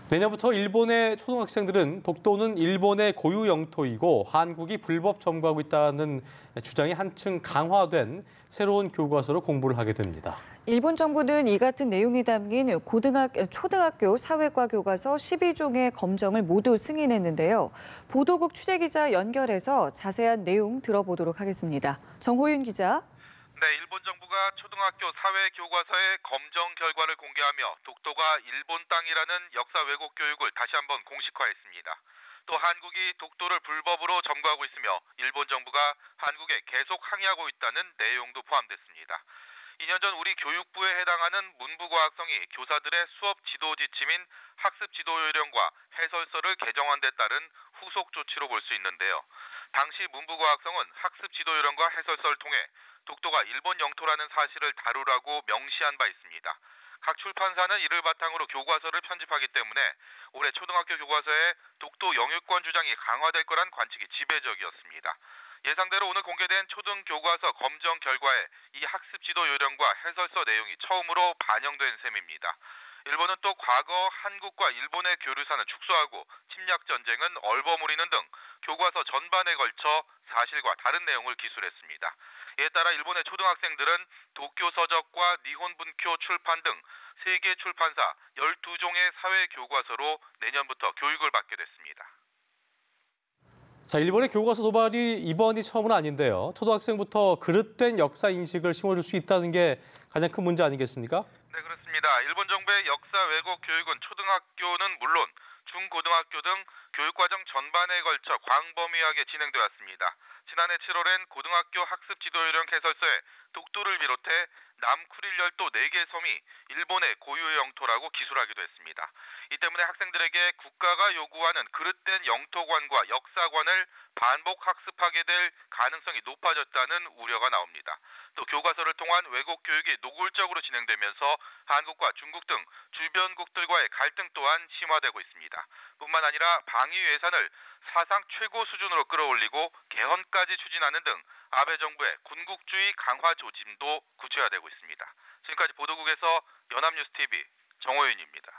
내년부터 일본의 초등학생들은 독도는 일본의 고유 영토이고 한국이 불법 점거하고 있다는 주장이 한층 강화된 새로운 교과서로 공부를 하게 됩니다. 일본 정부는 이 같은 내용이 담긴 초등학교 사회과 교과서 12종의 검정을 모두 승인했는데요. 보도국 취재기자 연결해서 자세한 내용 들어보도록 하겠습니다. 정호윤 기자. 네, 일본 정부가 초등학교 사회 교과서의 검정 결과를 공개하며 독도가 일본 땅이라는 역사 왜곡 교육을 다시 한번 공식화했습니다. 또 한국이 독도를 불법으로 점거하고 있으며 일본 정부가 한국에 계속 항의하고 있다는 내용도 포함됐습니다. 2년 전 우리 교육부에 해당하는 문부과학성이 교사들의 수업 지도 지침인 학습 지도 요령과 해설서를 개정한 데 따른 후속 조치로 볼 수 있는데요. 당시 문부과학성은 학습 지도 요령과 해설서를 통해 독도가 일본 영토라는 사실을 다루라고 명시한 바 있습니다. 각 출판사는 이를 바탕으로 교과서를 편집하기 때문에 올해 초등학교 교과서에 독도 영유권 주장이 강화될 거란 관측이 지배적이었습니다. 예상대로 오늘 공개된 초등교과서 검정 결과에 이 학습 지도 요령과 해설서 내용이 처음으로 반영된 셈입니다. 일본은 또 과거 한국과 일본의 교류사는 축소하고 침략 전쟁은 얼버무리는 등 교과서 전반에 걸쳐 사실과 다른 내용을 기술했습니다. 이에 따라 일본의 초등학생들은 도쿄 서적과 니혼 분쿄 출판 등 3개 출판사 12종의 사회 교과서로 내년부터 교육을 받게 됐습니다. 자, 일본의 교과서 도발이 이번이 처음은 아닌데요. 초등학생부터 그릇된 역사 인식을 심어줄 수 있다는 게 가장 큰 문제 아니겠습니까? 네, 그렇습니다. 일본 정부의 역사 왜곡 교육은 초등학교는 물론 중고등학교 등 교육과정 전반에 걸쳐 광범위하게 진행되어 왔습니다. 지난해 7월엔 고등학교 학습 지도 요령 해설서에 독도를 비롯해 남쿠릴열도 4개 섬이 일본의 고유 영토라고 기술하기도 했습니다. 이 때문에 학생들에게 국가가 요구하는 그릇된 영토관과 역사관을 반복 학습하게 될 가능성이 높아졌다는 우려가 나옵니다. 또 교과서를 통한 왜곡 교육이 노골적으로 진행되면서 한국과 중국 등 주변국들과의 갈등 또한 심화되고 있습니다. 뿐만 아니라 방위 예산을 사상 최고 수준으로 끌어올리고 개헌까지 추진하는 등 아베 정부의 군국주의 강화 조짐도 구체화되고 있습니다. 지금까지 보도국에서 연합뉴스TV 정호윤입니다.